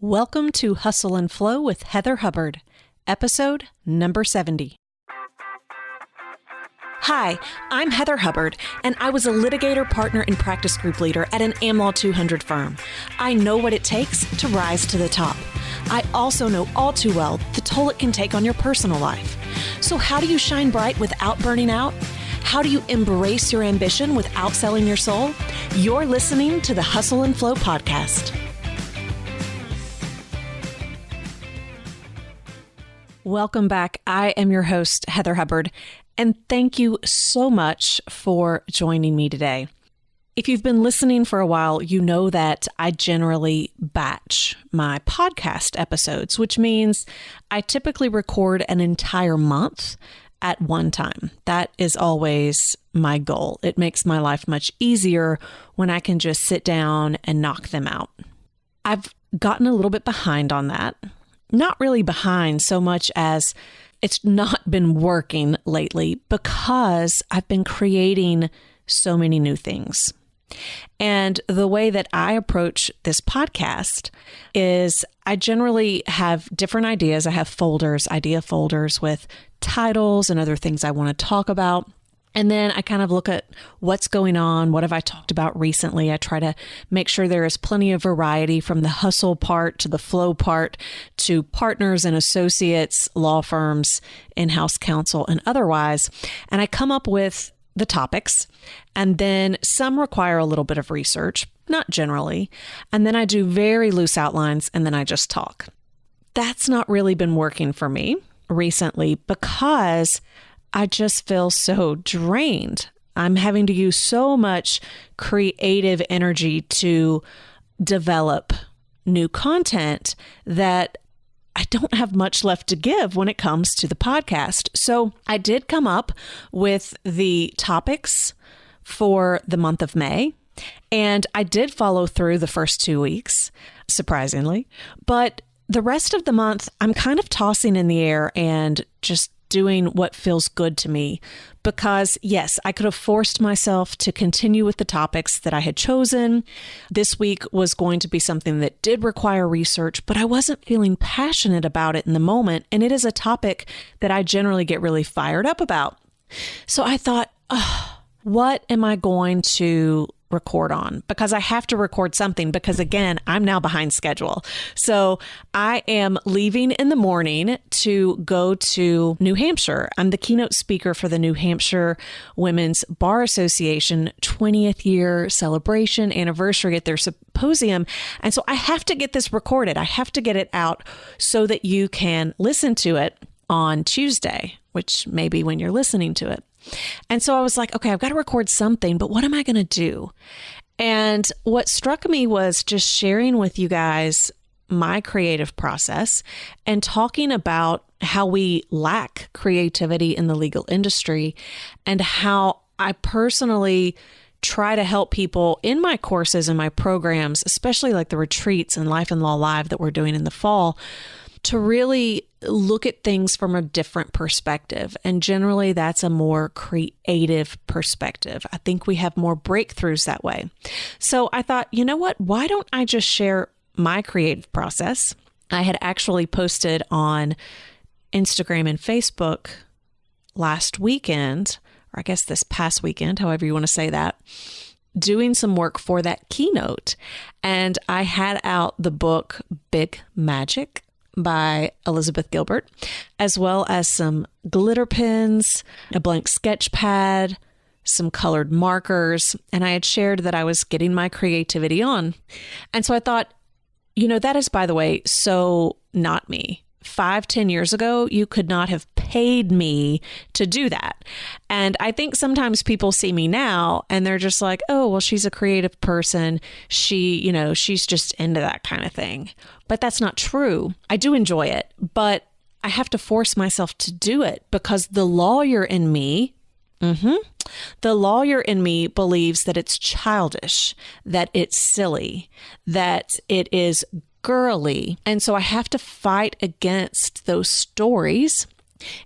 Welcome to Hustle and Flow with Heather Hubbard, episode number 70. Hi, I'm Heather Hubbard, and I was a litigator, partner, and practice group leader at an AmLaw 200 firm. I know what it takes to rise to the top. I also know all too well the toll it can take on your personal life. So how do you shine bright without burning out? How do you embrace your ambition without selling your soul? You're listening to the Hustle and Flow podcast. Welcome back. I am your host, Heather Hubbard, and thank you so much for joining me today. If you've been listening for a while, you know that I generally batch my podcast episodes, which means I typically record an entire month at one time. That is always my goal. It makes my life much easier when I can just sit down and knock them out. I've gotten a little bit behind on that. Not really behind so much as it's not been working lately because I've been creating so many new things. And the way that I approach this podcast is I generally have different ideas. I have folders, idea folders with titles and other things I want to talk about. And then I kind of look at what's going on. What have I talked about recently? I try to make sure there is plenty of variety from the hustle part to the flow part to partners and associates, law firms, in-house counsel, and otherwise. And I come up with the topics, and then some require a little bit of research, not generally. And then I do very loose outlines, and then I just talk. That's not really been working for me recently because I just feel so drained. I'm having to use so much creative energy to develop new content that I don't have much left to give when it comes to the podcast. So I did come up with the topics for the month of May, and I did follow through the first 2 weeks, surprisingly. But the rest of the month, I'm kind of tossing in the air and just doing what feels good to me because, yes, I could have forced myself to continue with the topics that I had chosen. This week was going to be something that did require research, but I wasn't feeling passionate about it in the moment. And it is a topic that I generally get really fired up about. So I thought, what am I going to record on? Because I have to record something because, again, I'm now behind schedule. So I am leaving in the morning to go to New Hampshire. I'm the keynote speaker for the New Hampshire Women's Bar Association 20th year celebration anniversary at their symposium. And so I have to get this recorded. I have to get it out so that you can listen to it on Tuesday, which may be when you're listening to it. And so I was like, okay, I've got to record something, but what am I going to do? And what struck me was just sharing with you guys my creative process and talking about how we lack creativity in the legal industry and how I personally try to help people in my courses and my programs, especially like the retreats and Life and Law Live that we're doing in the fall, to really look at things from a different perspective. And generally, that's a more creative perspective. I think we have more breakthroughs that way. So I thought, you know what? Why don't I just share my creative process? I had actually posted on Instagram and Facebook last weekend, or I guess this past weekend, however you want to say that, doing some work for that keynote. And I had out the book Big Magic by Elizabeth Gilbert, as well as some glitter pens, a blank sketch pad, some colored markers, and I had shared that I was getting my creativity on. And so I thought, you know, that is, by the way, so not me. 5-10 years ago, you could not have paid me to do that. And I think sometimes people see me now and they're just like, oh, well, she's a creative person. She's just into that kind of thing. But that's not true. I do enjoy it, but I have to force myself to do it because the lawyer in me believes that it's childish, that it's silly, that it is girly. And so I have to fight against those stories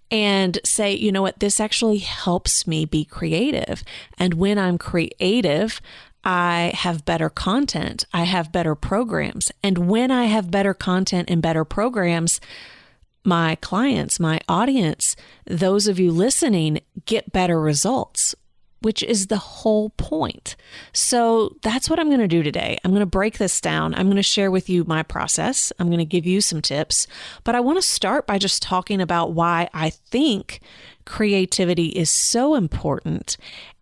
and say, you know what, this actually helps me be creative. And when I'm creative, I have better content. I have better programs. And when I have better content and better programs, my clients, my audience, those of you listening get better results, which is the whole point. So that's what I'm going to do today. I'm going to break this down. I'm going to share with you my process. I'm going to give you some tips, but I want to start by just talking about why I think creativity is so important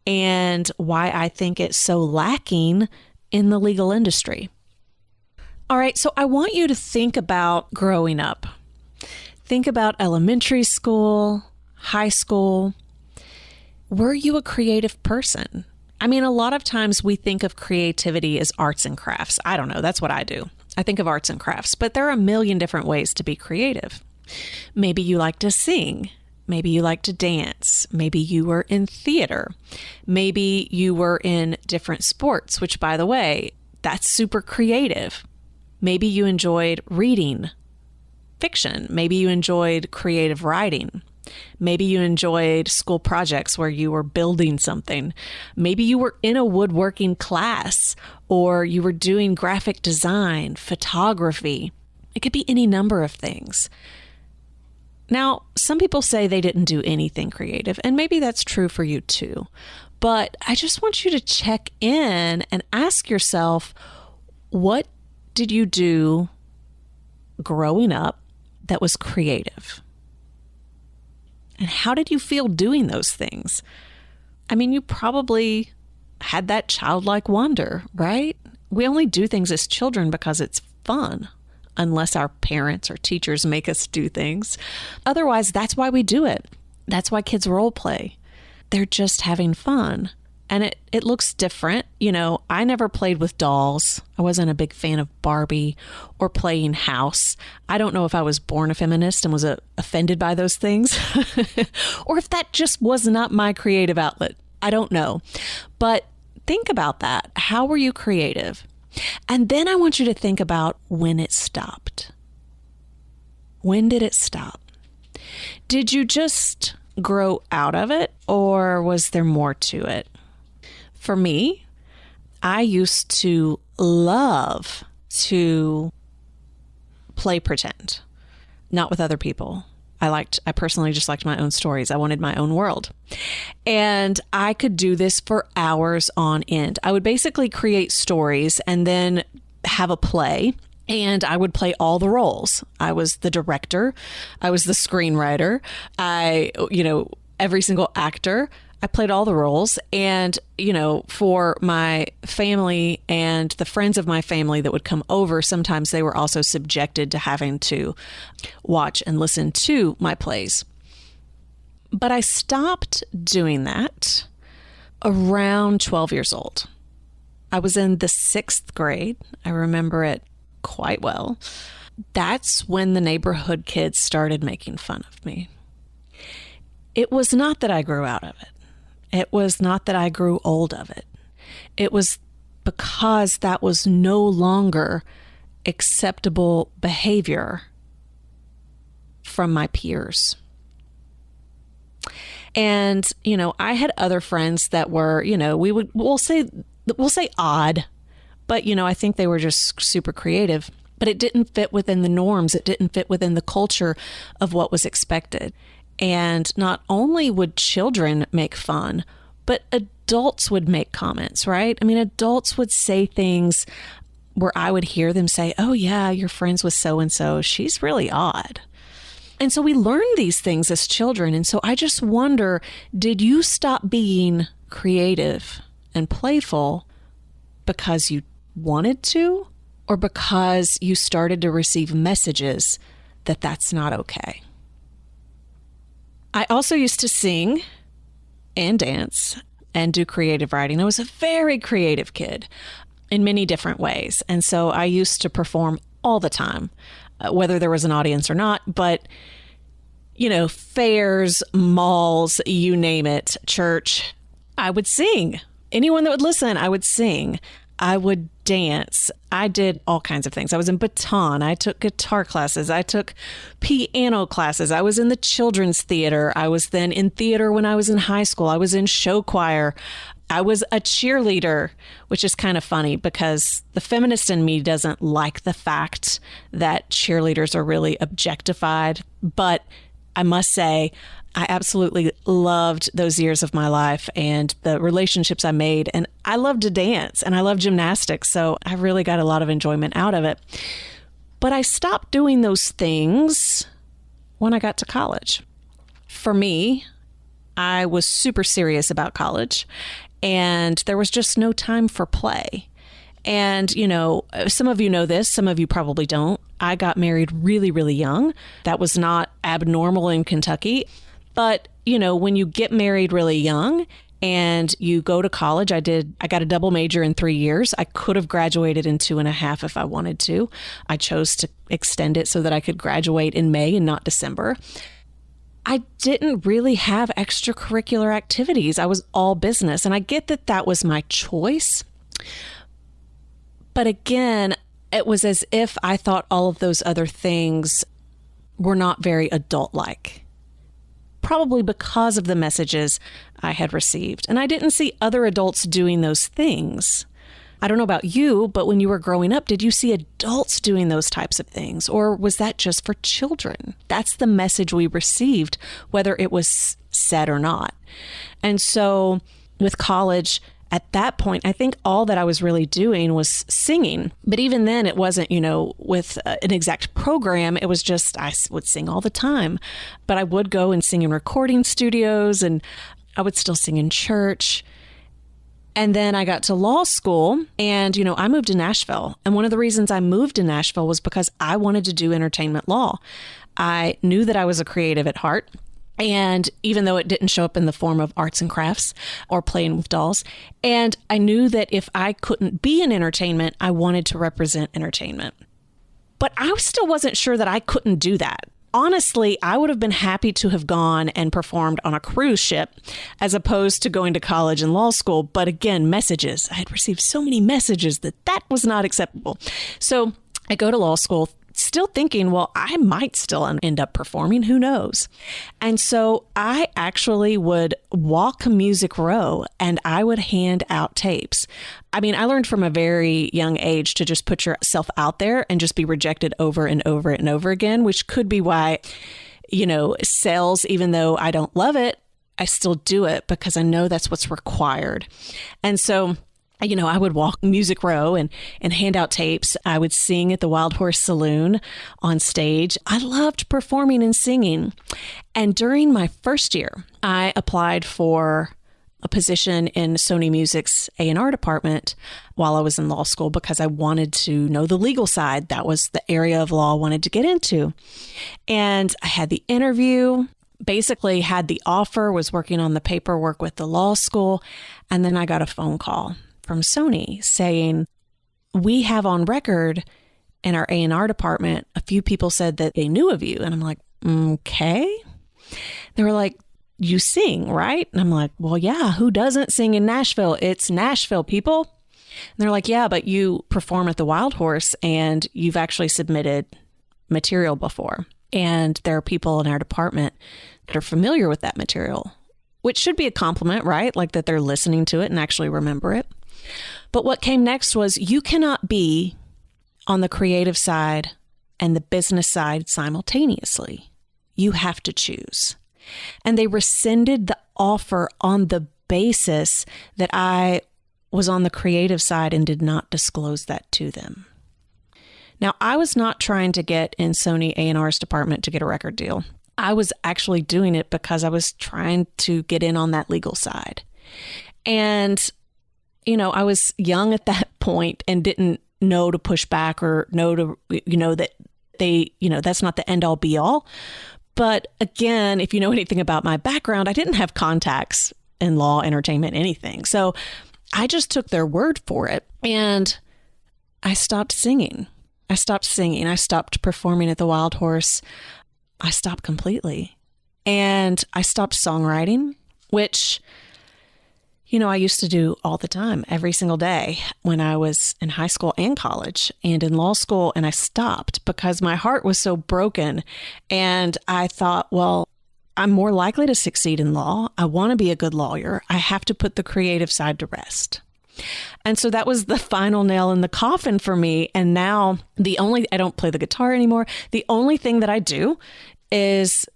and why I think it's so lacking in the legal industry. All right, so I want you to think about growing up. Think about elementary school, high school. Were you a creative person? I mean, a lot of times we think of creativity as arts and crafts. I don't know. That's what I do. I think of arts and crafts, but there are a million different ways to be creative. Maybe you like to sing. Maybe you like to dance. Maybe you were in theater. Maybe you were in different sports, which, by the way, that's super creative. Maybe you enjoyed reading fiction. Maybe you enjoyed creative writing. Maybe you enjoyed school projects where you were building something. Maybe you were in a woodworking class, or you were doing graphic design, photography. It could be any number of things. Now, some people say they didn't do anything creative, and maybe that's true for you too. But I just want you to check in and ask yourself, what did you do growing up that was creative? And how did you feel doing those things? I mean, you probably had that childlike wonder, right? We only do things as children because it's fun, unless our parents or teachers make us do things. Otherwise, that's why we do it. That's why kids role play. They're just having fun. And it looks different. You know, I never played with dolls. I wasn't a big fan of Barbie or playing house. I don't know if I was born a feminist and was offended by those things or if that just was not my creative outlet. I don't know. But think about that. How were you creative? And then I want you to think about when it stopped. When did it stop? Did you just grow out of it, or was there more to it? For me, I used to love to play pretend, not with other people. I personally just liked my own stories. I wanted my own world. And I could do this for hours on end. I would basically create stories and then have a play, and I would play all the roles. I was the director. I was the screenwriter. Every single actor. I played all the roles. And, for my family and the friends of my family that would come over, sometimes they were also subjected to having to watch and listen to my plays. But I stopped doing that around 12 years old. I was in the 6th grade. I remember it quite well. That's when the neighborhood kids started making fun of me. It was not that I grew out of it. It was not that I grew old of it. It was because that was no longer acceptable behavior from my peers. And, I had other friends that were, we'll say odd, but, I think they were just super creative, but it didn't fit within the norms. It didn't fit within the culture of what was expected. And not only would children make fun, but adults would make comments, right? I mean, adults would say things where I would hear them say, "Oh yeah, you're friends with so-and-so. She's really odd." And so we learn these things as children. And so I just wonder, did you stop being creative and playful because you wanted to, or because you started to receive messages that that's not okay? I also used to sing and dance and do creative writing. I was a very creative kid in many different ways. And so I used to perform all the time, whether there was an audience or not. But, fairs, malls, you name it, church, I would sing. Anyone that would listen, I would sing. I would dance. I did all kinds of things. I was in baton. I took guitar classes. I took piano classes. I was in the children's theater. I was then in theater when I was in high school. I was in show choir. I was a cheerleader, which is kind of funny because the feminist in me doesn't like the fact that cheerleaders are really objectified. But I must say, I absolutely loved those years of my life and the relationships I made. And I love to dance and I love gymnastics. So I really got a lot of enjoyment out of it. But I stopped doing those things when I got to college. For me, I was super serious about college and there was just no time for play. And, some of you know this, some of you probably don't. I got married really, really young. That was not abnormal in Kentucky. But, when you get married really young and you go to college, I got a double major in 3 years. I could have graduated in 2.5 if I wanted to. I chose to extend it so that I could graduate in May and not December. I didn't really have extracurricular activities. I was all business. And I get that that was my choice. But again, it was as if I thought all of those other things were not very adult-like. Probably because of the messages I had received. And I didn't see other adults doing those things. I don't know about you, but when you were growing up, did you see adults doing those types of things? Or was that just for children? That's the message we received, whether it was said or not. And so with college, at that point, I think all that I was really doing was singing. But even then, it wasn't, with an exact program. It was just, I would sing all the time. But I would go and sing in recording studios and I would still sing in church. And then I got to law school and, I moved to Nashville. And one of the reasons I moved to Nashville was because I wanted to do entertainment law. I knew that I was a creative at heart. And even though it didn't show up in the form of arts and crafts or playing with dolls, and I knew that if I couldn't be in entertainment, I wanted to represent entertainment. But I still wasn't sure that I couldn't do that. Honestly, I would have been happy to have gone and performed on a cruise ship as opposed to going to college and law school. But again, messages. I had received so many messages that was not acceptable. So I go to law school, still thinking, well, I might still end up performing. Who knows? And so I actually would walk Music Row and I would hand out tapes. I mean, I learned from a very young age to just put yourself out there and just be rejected over and over and over again, which could be why, sales, even though I don't love it, I still do it because I know that's what's required. And so I would walk Music Row and hand out tapes. I would sing at the Wild Horse Saloon on stage. I loved performing and singing. And during my first year, I applied for a position in Sony Music's A&R department while I was in law school because I wanted to know the legal side. That was the area of law I wanted to get into. And I had the interview, basically had the offer, was working on the paperwork with the law school. And then I got a phone call from Sony saying, we have on record in our A&R department, a few people said that they knew of you. And I'm like, okay. They were like, you sing, right? And I'm like, well, yeah, who doesn't sing in Nashville? It's Nashville, people. And they're like, yeah, but you perform at the Wild Horse and you've actually submitted material before. And there are people in our department that are familiar with that material, which should be a compliment, right? Like that they're listening to it and actually remember it. But what came next was you cannot be on the creative side and the business side simultaneously. You have to choose. And they rescinded the offer on the basis that I was on the creative side and did not disclose that to them. Now, I was not trying to get in Sony A&R's department to get a record deal. I was actually doing it because I was trying to get in on that legal side. And I was young at that point and didn't know to push back or know to, that they, that's not the end all be all. But again, if you know anything about my background, I didn't have contacts in law, entertainment, anything. So I just took their word for it and I stopped singing. I stopped performing at the Wild Horse. I stopped completely. And I stopped songwriting, which I used to do all the time, every single day when I was in high school and college and in law school. And I stopped because my heart was so broken. And I thought, well, I'm more likely to succeed in law. I want to be a good lawyer. I have to put the creative side to rest. And so that was the final nail in the coffin for me. And now I don't play the guitar anymore. The only thing that I do is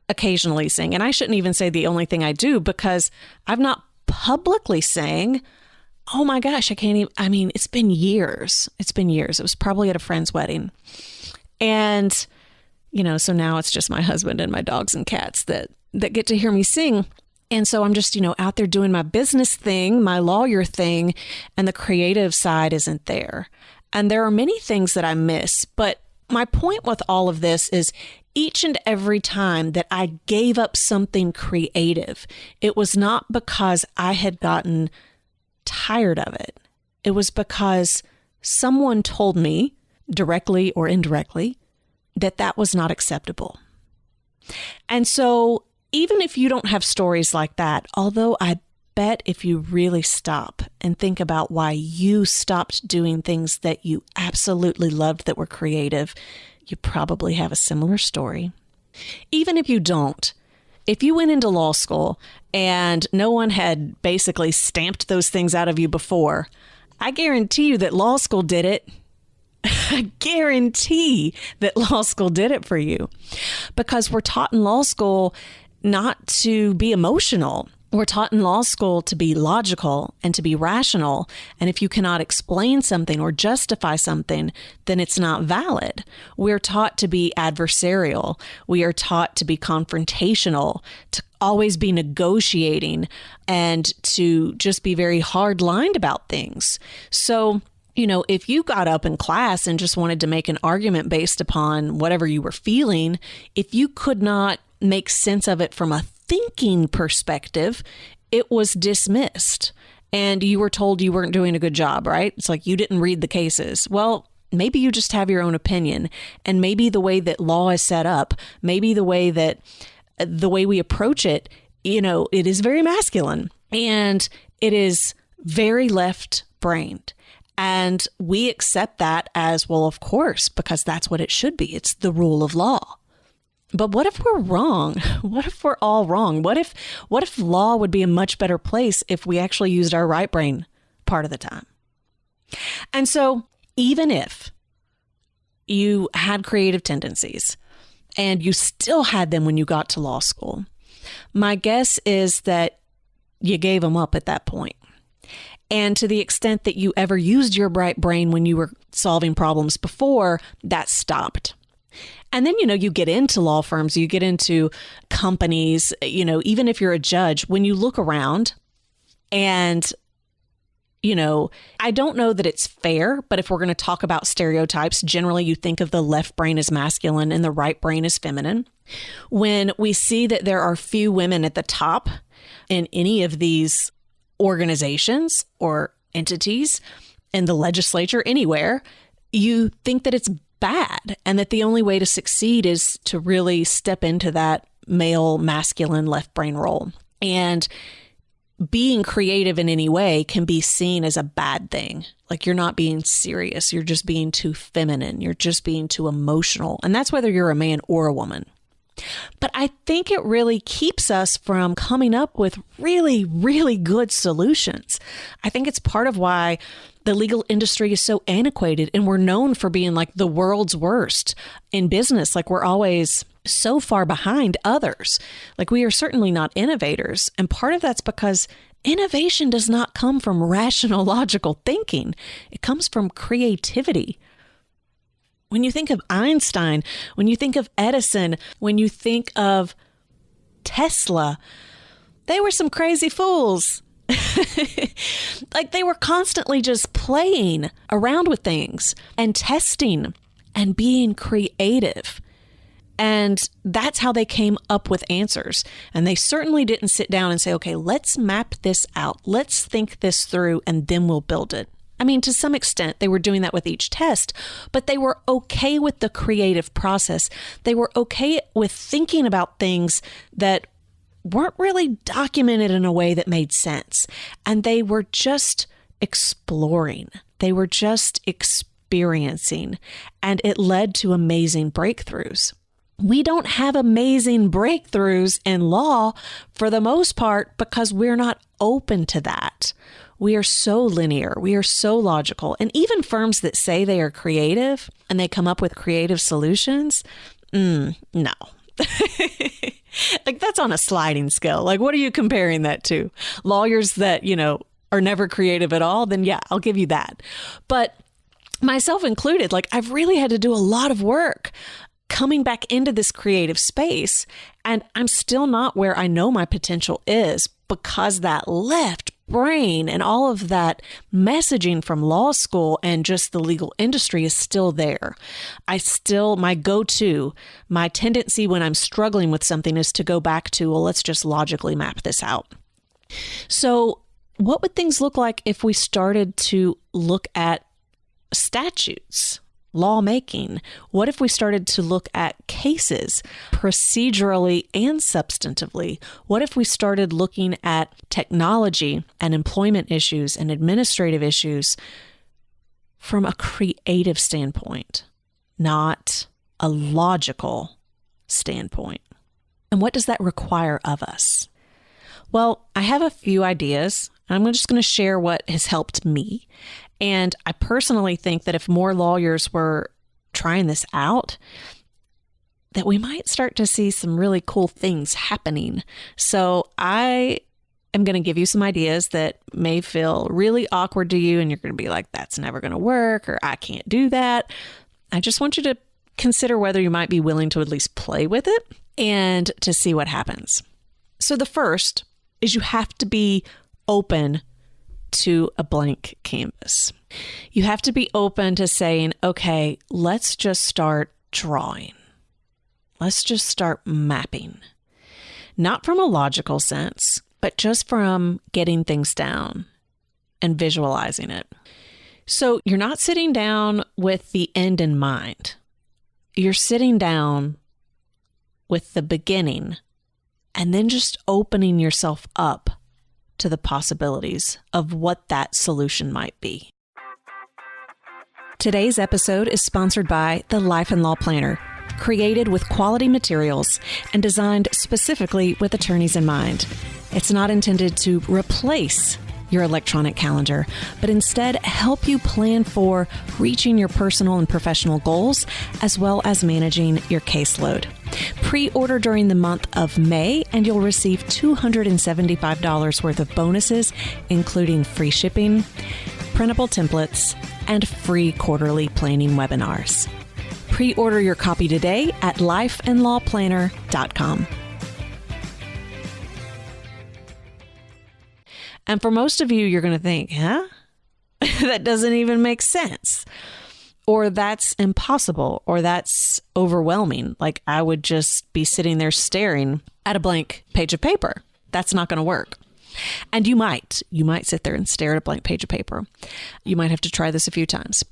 occasionally sing. And I shouldn't even say the only thing I do, because I'm not publicly saying, oh my gosh, it's been years. It's been years. It was probably at a friend's wedding. And, so now it's just my husband and my dogs and cats that get to hear me sing. And so I'm just, out there doing my business thing, my lawyer thing, and the creative side isn't there. And there are many things that I miss. But my point with all of this is each and every time that I gave up something creative, it was not because I had gotten tired of it. It was because someone told me, directly or indirectly, that was not acceptable. And so even if you don't have stories like that, although I bet if you really stop and think about why you stopped doing things that you absolutely loved that were creative, you probably have a similar story. Even if you don't, if you went into law school and no one had basically stamped those things out of you before, I guarantee you that law school did it. I guarantee that law school did it for you, because we're taught in law school not to be emotional. We're taught in law school to be logical and to be rational. And if you cannot explain something or justify something, then it's not valid. We're taught to be adversarial. We are taught to be confrontational, to always be negotiating, and to just be very hard-lined about things. So, if you got up in class and just wanted to make an argument based upon whatever you were feeling, if you could not make sense of it from a thinking perspective, it was dismissed and you were told you weren't doing a good job, right? It's like you didn't read the cases. Well, maybe you just have your own opinion, and maybe the way that law is set up, maybe the way we approach it, it is very masculine and it is very left-brained. And we accept that as, well, of course, because that's what it should be. It's the rule of law. But what if we're wrong? What if we're all wrong? What if law would be a much better place if we actually used our right brain part of the time? And so even if you had creative tendencies and you still had them when you got to law school, my guess is that you gave them up at that point. And to the extent that you ever used your right brain when you were solving problems before, that stopped. And then, you get into law firms, you get into companies, even if you're a judge, when you look around and, I don't know that it's fair, but if we're going to talk about stereotypes, generally you think of the left brain as masculine and the right brain as feminine. When we see that there are few women at the top in any of these organizations or entities in the legislature, anywhere, you think that it's bad and that the only way to succeed is to really step into that male, masculine, left brain role. And being creative in any way can be seen as a bad thing. Like you're not being serious. You're just being too feminine. You're just being too emotional. And that's whether you're a man or a woman. But I think it really keeps us from coming up with really, really good solutions. I think it's part of why the legal industry is so antiquated and we're known for being like the world's worst in business. Like we're always so far behind others. Like we are certainly not innovators. And part of that's because innovation does not come from rational, logical thinking. It comes from creativity. When you think of Einstein, when you think of Edison, when you think of Tesla, they were some crazy fools. Like they were constantly just playing around with things and testing and being creative. And that's how they came up with answers. And they certainly didn't sit down and say, okay, let's map this out. Let's think this through and then we'll build it. I mean, to some extent, they were doing that with each test, but they were okay with the creative process. They were okay with thinking about things that weren't really documented in a way that made sense. And they were just exploring. They were just experiencing. And it led to amazing breakthroughs. We don't have amazing breakthroughs in law for the most part because we're not open to that. We are so linear. We are so logical. And even firms that say they are creative and they come up with creative solutions, no. Like that's on a sliding scale. Like what are you comparing that to? Lawyers that, are never creative at all? Then yeah, I'll give you that. But myself included, like I've really had to do a lot of work coming back into this creative space. And I'm still not where I know my potential is because that left brain and all of that messaging from law school and just the legal industry is still there. My go-to, my tendency when I'm struggling with something is to go back to, well, let's just logically map this out. So what would things look like if we started to look at statutes? Lawmaking? What if we started to look at cases procedurally and substantively? What if we started looking at technology and employment issues and administrative issues from a creative standpoint, not a logical standpoint? And what does that require of us? Well, I have a few ideas. I'm just going to share what has helped me. And I personally think that if more lawyers were trying this out, that we might start to see some really cool things happening. So I am going to give you some ideas that may feel really awkward to you, and you're going to be like, that's never going to work, or I can't do that. I just want you to consider whether you might be willing to at least play with it and to see what happens. So the first is you have to be open to a blank canvas. You have to be open to saying, okay, let's just start drawing. Let's just start mapping. Not from a logical sense, but just from getting things down and visualizing it. So you're not sitting down with the end in mind. You're sitting down with the beginning and then just opening yourself up to the possibilities of what that solution might be. Today's episode is sponsored by the Life and Law Planner, created with quality materials and designed specifically with attorneys in mind. It's not intended to replace your electronic calendar, but instead help you plan for reaching your personal and professional goals, as well as managing your caseload. Pre-order during the month of May, and you'll receive $275 worth of bonuses, including free shipping, printable templates, and free quarterly planning webinars. Pre-order your copy today at lifeandlawplanner.com. And for most of you, you're going to think, that doesn't even make sense. Or that's impossible, or that's overwhelming. Like I would just be sitting there staring at a blank page of paper. That's not going to work. And you might sit there and stare at a blank page of paper. You might have to try this a few times.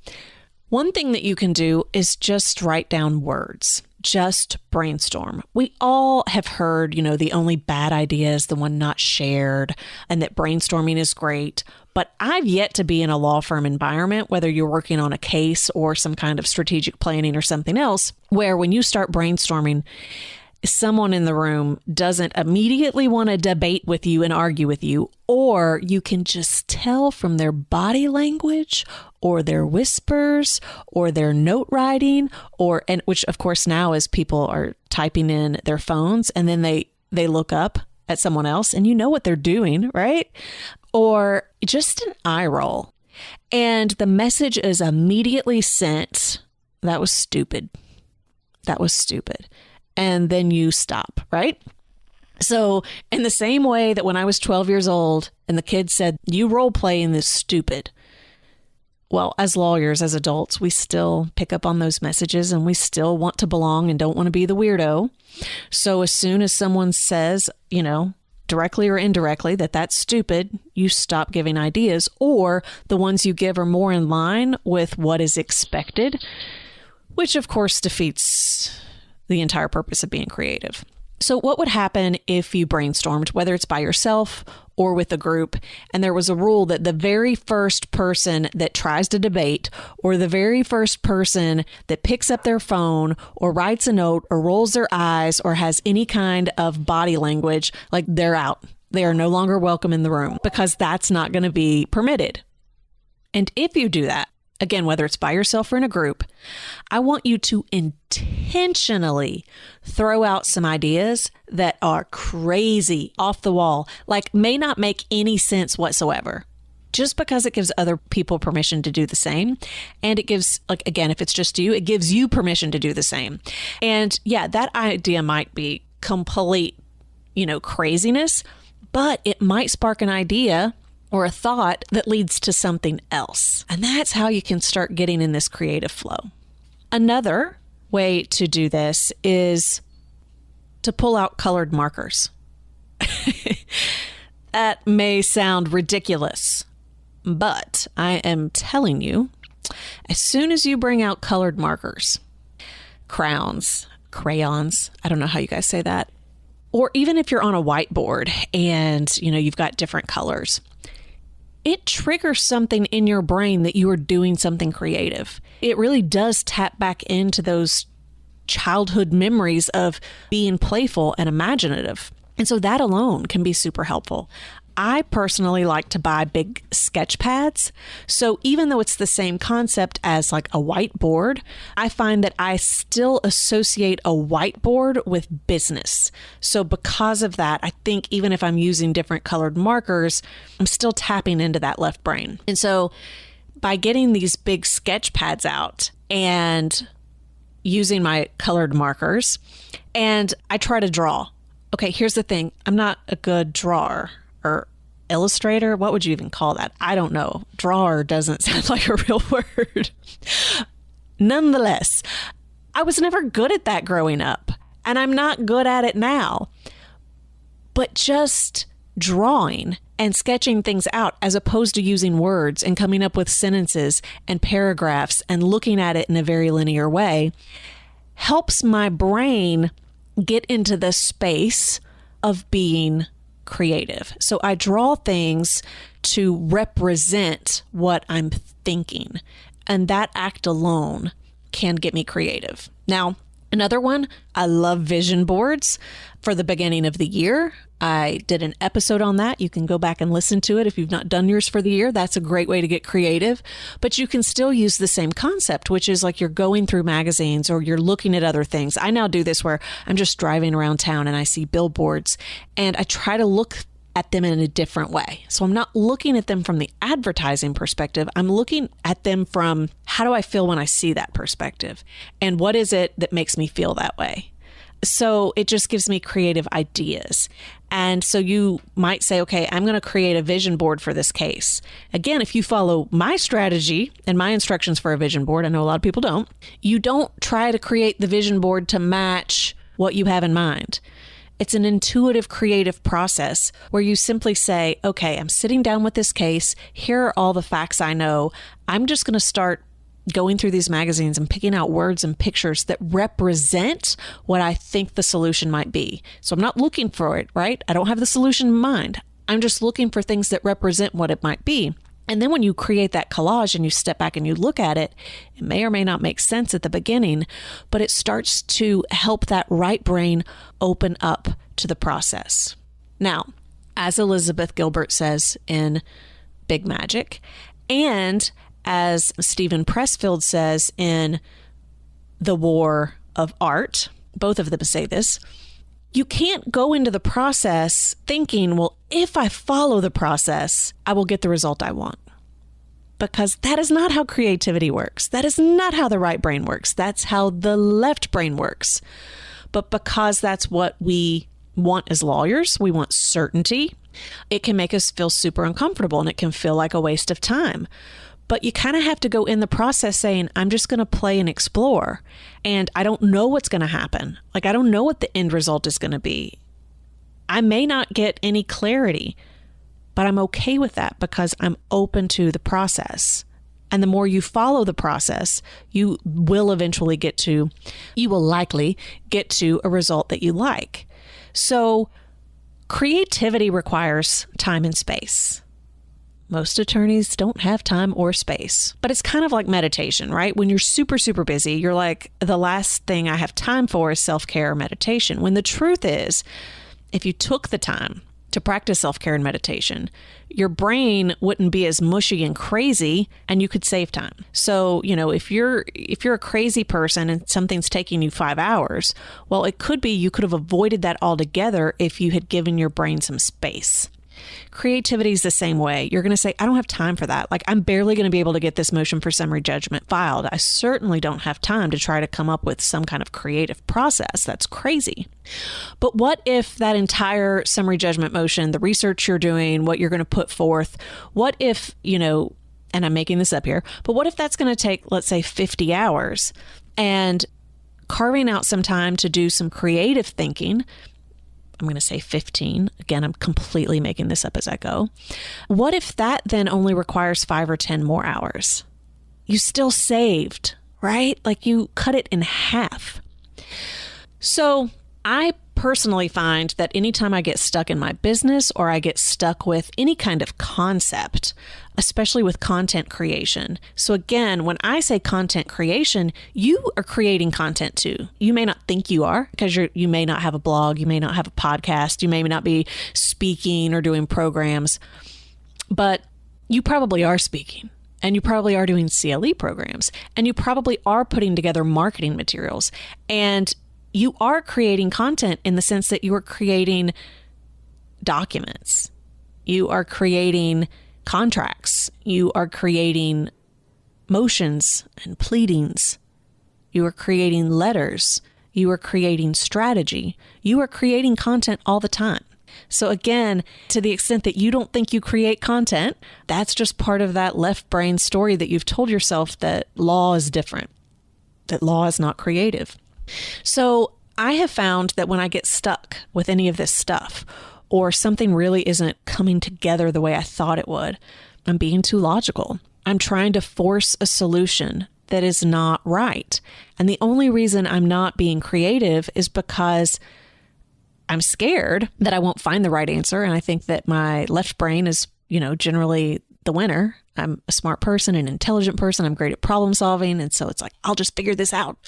One thing that you can do is just write down words. Just brainstorm. We all have heard, the only bad idea is the one not shared, and that brainstorming is great. But I've yet to be in a law firm environment, whether you're working on a case or some kind of strategic planning or something else, where when you start brainstorming, someone in the room doesn't immediately want to debate with you and argue with you, or you can just tell from their body language or their whispers or their note writing, and which of course now as people are typing in their phones and then they look up at someone else and you know what they're doing, right? Or just an eye roll. And the message is immediately sent. That was stupid. That was stupid. And then you stop, right? So in the same way that when I was 12 years old and the kid said, you role playing this stupid. Well, as lawyers, as adults, we still pick up on those messages and we still want to belong and don't want to be the weirdo. So as soon as someone says, directly or indirectly, that that's stupid, you stop giving ideas, or the ones you give are more in line with what is expected, which of course defeats the entire purpose of being creative. So what would happen if you brainstormed, whether it's by yourself or with a group, and there was a rule that the very first person that tries to debate, or the very first person that picks up their phone or writes a note or rolls their eyes or has any kind of body language, like, they're out. They are no longer welcome in the room, because that's not going to be permitted. And if you do that, again, whether it's by yourself or in a group, I want you to intentionally throw out some ideas that are crazy, off the wall, like may not make any sense whatsoever, just because it gives other people permission to do the same. And it gives, like, again, if it's just you, it gives you permission to do the same. And yeah, that idea might be complete, craziness, but it might spark an idea or a thought that leads to something else. And that's how you can start getting in this creative flow. Another way to do this is to pull out colored markers. That may sound ridiculous, but I am telling you, as soon as you bring out colored markers, crayons, I don't know how you guys say that, or even if you're on a whiteboard and, you've got different colors, it triggers something in your brain that you are doing something creative. It really does tap back into those childhood memories of being playful and imaginative. And so that alone can be super helpful. I personally like to buy big sketch pads. So even though it's the same concept as like a whiteboard, I find that I still associate a whiteboard with business. So because of that, I think even if I'm using different colored markers, I'm still tapping into that left brain. And so by getting these big sketch pads out and using my colored markers, and I try to draw. Okay, here's the thing. I'm not a good drawer or illustrator. What would you even call that? I don't know. Drawer doesn't sound like a real word. Nonetheless, I was never good at that growing up, and I'm not good at it now. But just drawing and sketching things out, as opposed to using words and coming up with sentences and paragraphs and looking at it in a very linear way, helps my brain get into the space of being creative. So I draw things to represent what I'm thinking, and that act alone can get me creative. Now, another one, I love vision boards for the beginning of the year. I did an episode on that. You can go back and listen to it if you've not done yours for the year. That's a great way to get creative. But you can still use the same concept, which is like you're going through magazines or you're looking at other things. I now do this where I'm just driving around town and I see billboards and I try to look at them in a different way. So I'm not looking at them from the advertising perspective. I'm looking at them from, how do I feel when I see that perspective? And what is it that makes me feel that way? So it just gives me creative ideas. And so you might say, okay, I'm going to create a vision board for this case. Again, if you follow my strategy and my instructions for a vision board, I know a lot of people don't, you don't try to create the vision board to match what you have in mind. It's an intuitive, creative process where you simply say, okay, I'm sitting down with this case. Here are all the facts I know. I'm just going to start going through these magazines and picking out words and pictures that represent what I think the solution might be. So I'm not looking for it, right? I don't have the solution in mind. I'm just looking for things that represent what it might be. And then when you create that collage and you step back and you look at it, it may or may not make sense at the beginning, but it starts to help that right brain open up to the process. Now, as Elizabeth Gilbert says in Big Magic, and as Stephen Pressfield says in The War of Art, both of them say this, you can't go into the process thinking, well, if I follow the process, I will get the result I want. Because that is not how creativity works. That is not how the right brain works. That's how the left brain works. But because that's what we want as lawyers, we want certainty, it can make us feel super uncomfortable and it can feel like a waste of time. But you kind of have to go in the process saying, I'm just going to play and explore. And I don't know what's going to happen. Like, I don't know what the end result is going to be. I may not get any clarity, but I'm okay with that because I'm open to the process. And the more you follow the process, you will likely get to a result that you like. So Creativity requires time and space. Most attorneys don't have time or space, but it's kind of like meditation, right? When you're super, super busy, you're like, the last thing I have time for is self-care or meditation. When the truth is, if you took the time to practice self-care and meditation, your brain wouldn't be as mushy and crazy, and you could save time. So, if you're a crazy person and something's taking you 5 hours, well, it could be you could have avoided that altogether if you had given your brain some space. Creativity is the same way. You're going to say, I don't have time for that. Like, I'm barely going to be able to get this motion for summary judgment filed. I certainly don't have time to try to come up with some kind of creative process. That's crazy. But what if that entire summary judgment motion, the research you're doing, what you're going to put forth, what if, and I'm making this up here, but what if that's going to take, let's say, 50 hours, and carving out some time to do some creative thinking? I'm going to say 15. Again, I'm completely making this up as I go. What if that then only requires 5 or 10 more hours? You still saved, right? Like, you cut it in half. So I personally find that anytime I get stuck in my business or I get stuck with any kind of concept, especially with content creation. So again, when I say content creation, you are creating content too. You may not think you are, because you may not have a blog, you may not have a podcast, you may not be speaking or doing programs, but you probably are speaking. And you probably are doing CLE programs, and you probably are putting together marketing materials, and you are creating content in the sense that you are creating documents. You are creating contracts. You are creating motions and pleadings. You are creating letters. You are creating strategy. You are creating content all the time. So again, to the extent that you don't think you create content, that's just part of that left brain story that you've told yourself that law is different, that law is not creative. So I have found that when I get stuck with any of this stuff, or something really isn't coming together the way I thought it would, I'm being too logical. I'm trying to force a solution that is not right. And the only reason I'm not being creative is because I'm scared that I won't find the right answer. And I think that my left brain is, generally the winner. I'm a smart person, an intelligent person. I'm great at problem solving. And so it's like, I'll just figure this out.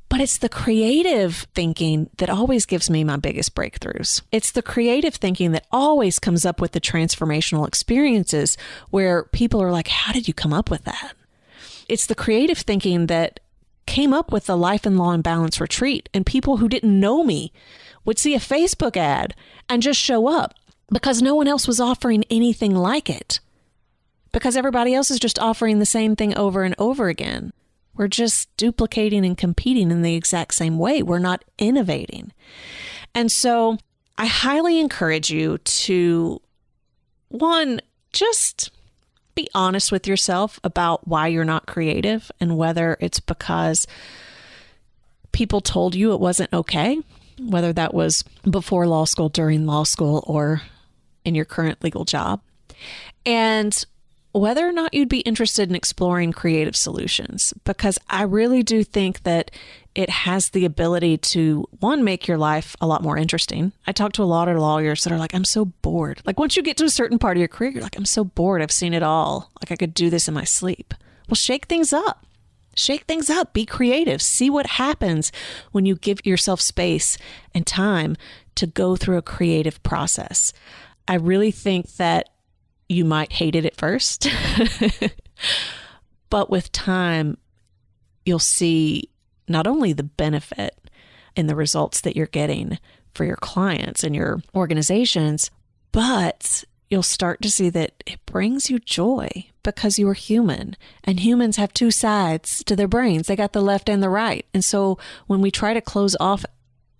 But it's the creative thinking that always gives me my biggest breakthroughs. It's the creative thinking that always comes up with the transformational experiences where people are like, how did you come up with that? It's the creative thinking that came up with the Life and Law and Balance retreat, and people who didn't know me would see a Facebook ad and just show up because no one else was offering anything like it. Because everybody else is just offering the same thing over and over again. We're just duplicating and competing in the exact same way. We're not innovating. And so I highly encourage you to, one, just be honest with yourself about why you're not creative, and whether it's because people told you it wasn't okay, whether that was before law school, during law school, or in your current legal job. And whether or not you'd be interested in exploring creative solutions, because I really do think that it has the ability to, one, make your life a lot more interesting. I talk to a lot of lawyers that are like, I'm so bored. Like, once you get to a certain part of your career, you're like, I'm so bored. I've seen it all. Like, I could do this in my sleep. Well, shake things up. Shake things up. Be creative. See what happens when you give yourself space and time to go through a creative process. I really think that you might hate it at first, but with time, you'll see not only the benefit in the results that you're getting for your clients and your organizations, but you'll start to see that it brings you joy because you are human, and humans have two sides to their brains. They got the left and the right. And so when we try to close off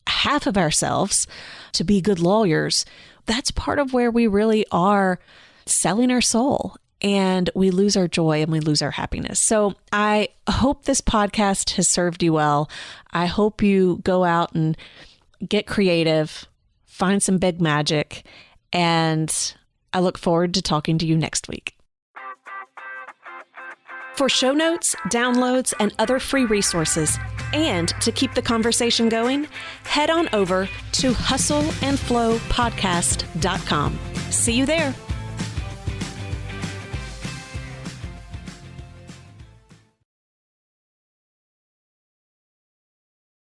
half of ourselves to be good lawyers, that's part of where we really are selling our soul, and we lose our joy and we lose our happiness. So I hope this podcast has served you well. I hope you go out and get creative, find some big magic, and I look forward to talking to you next week. For show notes, downloads, and other free resources, And to keep the conversation going, head on over to hustleandflowpodcast.com. See you there.